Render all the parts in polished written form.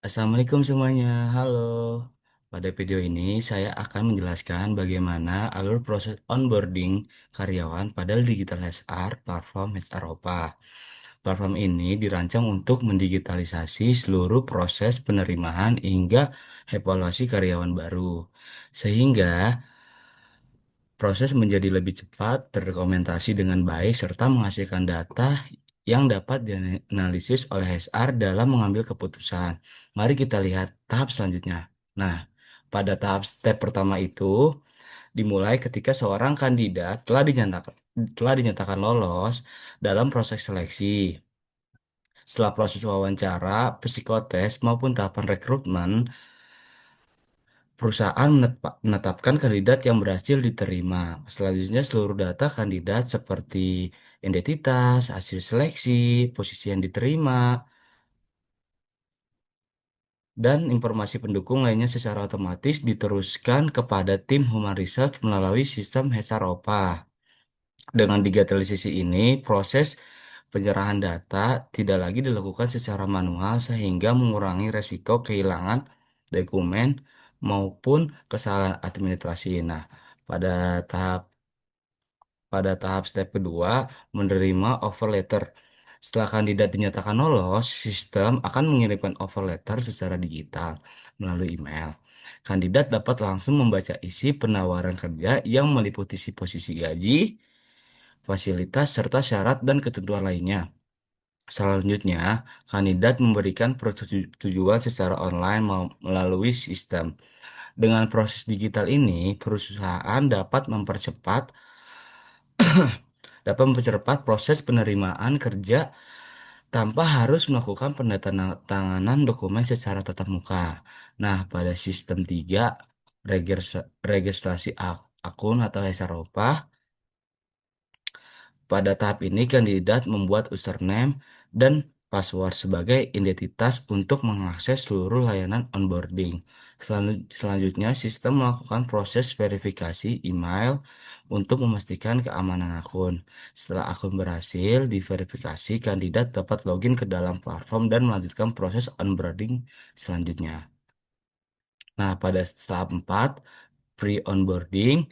Assalamualaikum semuanya, halo. Pada video ini saya akan menjelaskan bagaimana alur proses onboarding karyawan pada Digital HR platform HR Opa. Platform ini dirancang untuk mendigitalisasi seluruh proses penerimaan hingga evaluasi karyawan baru, sehingga proses menjadi lebih cepat, terdokumentasi dengan baik, serta menghasilkan data yang dapat dianalisis oleh HR dalam mengambil keputusan. Mari kita lihat tahap selanjutnya. Nah, pada tahap step pertama itu dimulai ketika seorang kandidat telah dinyatakan lolos dalam proses seleksi. Setelah proses wawancara, psikotes, maupun tahapan rekrutmen, perusahaan menetapkan kandidat yang berhasil diterima. Selanjutnya, seluruh data kandidat seperti identitas, hasil seleksi, posisi yang diterima, dan informasi pendukung lainnya secara otomatis diteruskan kepada tim Human Research melalui sistem HR OPA. Dengan digitalisasi ini, proses penyerahan data tidak lagi dilakukan secara manual sehingga mengurangi resiko kehilangan dokumen maupun kesalahan administrasi. Nah, pada tahap pada tahap step kedua, menerima offer letter. Setelah kandidat dinyatakan lolos, sistem akan mengirimkan offer letter secara digital melalui email. Kandidat dapat langsung membaca isi penawaran kerja yang meliputi posisi gaji, fasilitas, serta syarat dan ketentuan lainnya. Selanjutnya, kandidat memberikan persetujuan secara online melalui sistem. Dengan proses digital ini, perusahaan dapat mempercepat proses penerimaan kerja tanpa harus melakukan penandatanganan dokumen secara tatap muka. Nah, pada sistem 3, registrasi akun atau SROPA. Pada tahap ini, kandidat membuat username dan password sebagai identitas untuk mengakses seluruh layanan onboarding. Selanjutnya, sistem melakukan proses verifikasi email untuk memastikan keamanan akun. Setelah akun berhasil diverifikasi, kandidat dapat login ke dalam platform dan melanjutkan proses onboarding selanjutnya. Nah, pada tahap 4, pre-onboarding.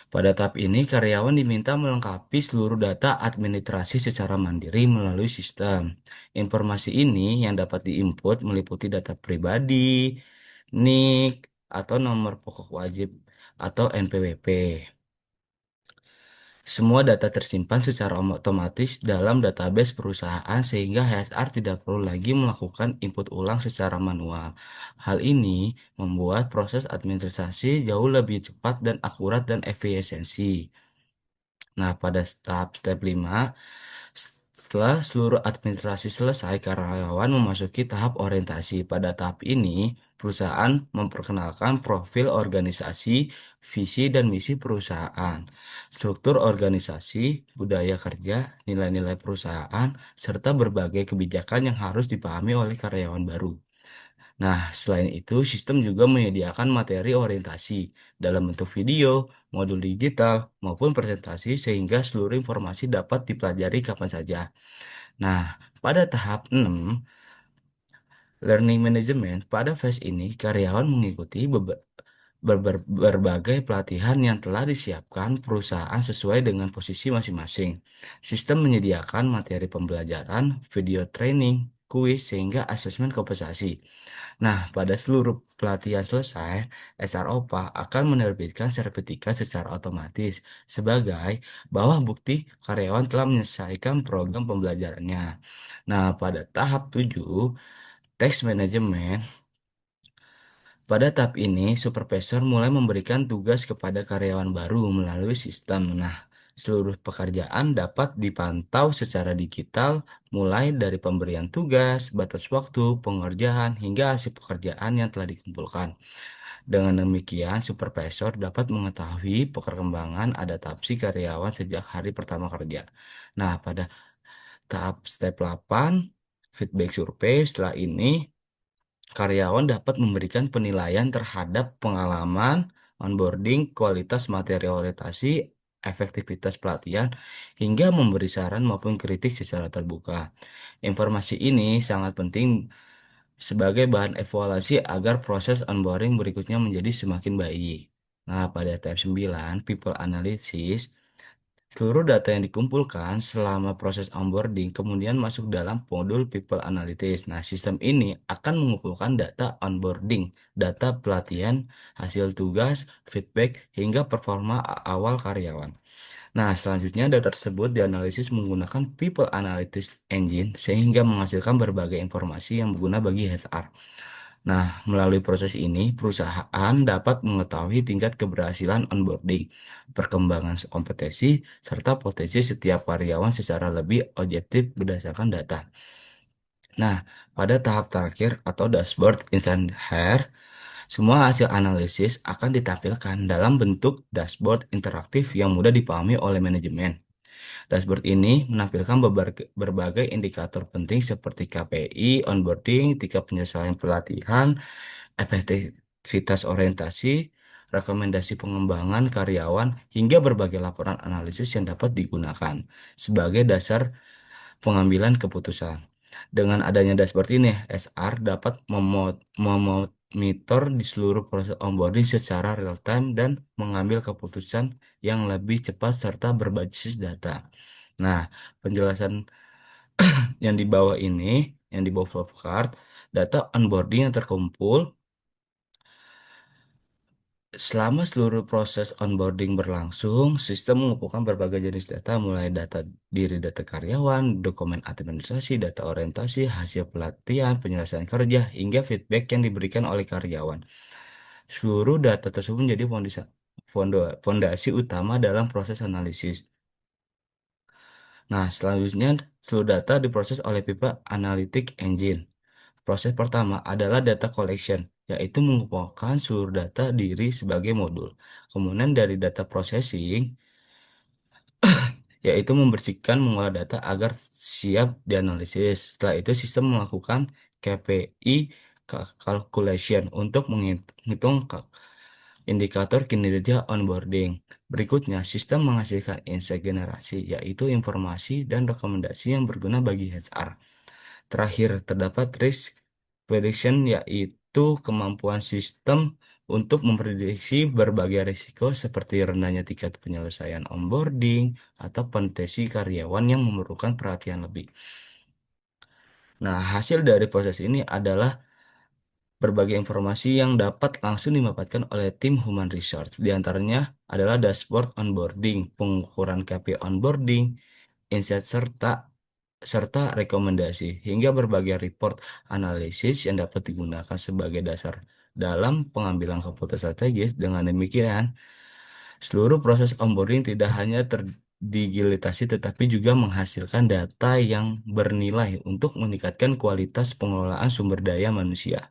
Pada tahap ini, karyawan diminta melengkapi seluruh data administrasi secara mandiri melalui sistem. Informasi ini yang dapat diinput meliputi data pribadi, NIK, atau nomor pokok wajib atau NPWP. Semua data tersimpan secara otomatis dalam database perusahaan sehingga HR tidak perlu lagi melakukan input ulang secara manual. Hal ini membuat proses administrasi jauh lebih cepat dan akurat dan efisiensi. Nah, pada tahap step 5, setelah seluruh administrasi selesai, karyawan memasuki tahap orientasi. Pada tahap ini, perusahaan memperkenalkan profil organisasi, visi dan misi perusahaan, struktur organisasi, budaya kerja, nilai-nilai perusahaan, serta berbagai kebijakan yang harus dipahami oleh karyawan baru. Nah, selain itu, sistem juga menyediakan materi orientasi dalam bentuk video, modul digital, maupun presentasi sehingga seluruh informasi dapat dipelajari kapan saja. Nah, pada tahap 6, learning management, pada phase ini karyawan mengikuti berbagai pelatihan yang telah disiapkan perusahaan sesuai dengan posisi masing-masing. Sistem menyediakan materi pembelajaran, video training, kuis, sehingga asesmen kompensasi. Nah, pada seluruh pelatihan selesai, SROPA akan menerbitkan sertifikat secara otomatis sebagai bahwa bukti karyawan telah menyelesaikan program pembelajarannya. Nah, pada tahap 7, task management, pada tahap ini, supervisor mulai memberikan tugas kepada karyawan baru melalui sistem. Nah, seluruh pekerjaan dapat dipantau secara digital, mulai dari pemberian tugas, batas waktu, pengerjaan, hingga hasil pekerjaan yang telah dikumpulkan. Dengan demikian, supervisor dapat mengetahui perkembangan adaptasi karyawan sejak hari pertama kerja. Nah, pada tahap step 8, feedback survei, setelah ini karyawan dapat memberikan penilaian terhadap pengalaman, onboarding, kualitas materi orientasi, efektivitas pelatihan, hingga memberi saran maupun kritik secara terbuka. Informasi ini sangat penting sebagai bahan evaluasi agar proses onboarding berikutnya menjadi semakin baik. Nah, pada tahap 9, people analysis, seluruh data yang dikumpulkan selama proses onboarding kemudian masuk dalam modul people analytics. Nah, sistem ini akan mengumpulkan data onboarding, data pelatihan, hasil tugas, feedback, hingga performa awal karyawan. Nah, selanjutnya data tersebut dianalisis menggunakan People Analytics Engine sehingga menghasilkan berbagai informasi yang berguna bagi HR. Nah, melalui proses ini, perusahaan dapat mengetahui tingkat keberhasilan onboarding, perkembangan kompetensi, serta potensi setiap karyawan secara lebih objektif berdasarkan data. Nah, pada tahap terakhir atau dashboard Instant Hire, semua hasil analisis akan ditampilkan dalam bentuk dashboard interaktif yang mudah dipahami oleh manajemen. Dashboard ini menampilkan berbagai indikator penting seperti KPI, onboarding, tingkat penyelesaian pelatihan, efektivitas orientasi, rekomendasi pengembangan karyawan, hingga berbagai laporan analisis yang dapat digunakan sebagai dasar pengambilan keputusan. Dengan adanya dashboard ini, SR dapat memonitor di seluruh proses onboarding secara real time dan mengambil keputusan yang lebih cepat serta berbasis data. Nah, penjelasan yang di bawah ini, yang di bawah flowchart, data onboarding yang terkumpul selama seluruh proses onboarding berlangsung, sistem mengumpulkan berbagai jenis data, mulai data diri data karyawan, dokumen administrasi, data orientasi, hasil pelatihan, penyelesaian kerja, hingga feedback yang diberikan oleh karyawan. Seluruh data tersebut menjadi fondasi utama dalam proses analisis. Nah, selanjutnya, seluruh data diproses oleh pipa Analytic Engine. Proses pertama adalah data collection, yaitu mengumpulkan seluruh data diri sebagai modul. Kemudian dari data processing, yaitu membersihkan mengolah data agar siap dianalisis. Setelah itu sistem melakukan KPI calculation untuk menghitung indikator kinerja onboarding. Berikutnya, sistem menghasilkan insight generasi, yaitu informasi dan rekomendasi yang berguna bagi HR. Terakhir, terdapat risk prediction, yaitu kemampuan sistem untuk memprediksi berbagai risiko seperti rendahnya tingkat penyelesaian onboarding atau potensi karyawan yang memerlukan perhatian lebih. Nah, hasil dari proses ini adalah berbagai informasi yang dapat langsung dimanfaatkan oleh tim Human Resource. Di antaranya adalah dashboard onboarding, pengukuran KPI onboarding, insight serta rekomendasi, hingga berbagai report analisis yang dapat digunakan sebagai dasar dalam pengambilan keputusan strategis. Dengan demikian, seluruh proses onboarding tidak hanya terdigitalisasi tetapi juga menghasilkan data yang bernilai untuk meningkatkan kualitas pengelolaan sumber daya manusia.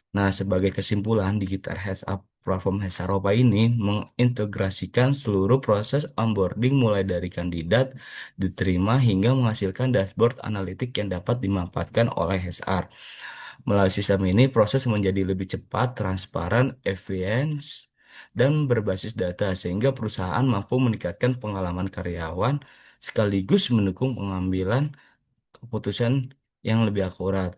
Nah, sebagai kesimpulan, Digital Health Up Platform Hesaropa ini mengintegrasikan seluruh proses onboarding mulai dari kandidat diterima hingga menghasilkan dashboard analitik yang dapat dimanfaatkan oleh HR. Melalui sistem ini, proses menjadi lebih cepat, transparan, efisien, dan berbasis data sehingga perusahaan mampu meningkatkan pengalaman karyawan sekaligus mendukung pengambilan keputusan yang lebih akurat.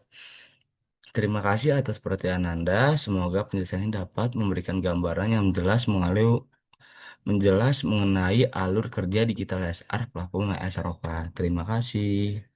Terima kasih atas perhatian Anda. Semoga penjelasan ini dapat memberikan gambaran yang menjelas mengenai alur kerja digital SR platform SR Oka. Terima kasih.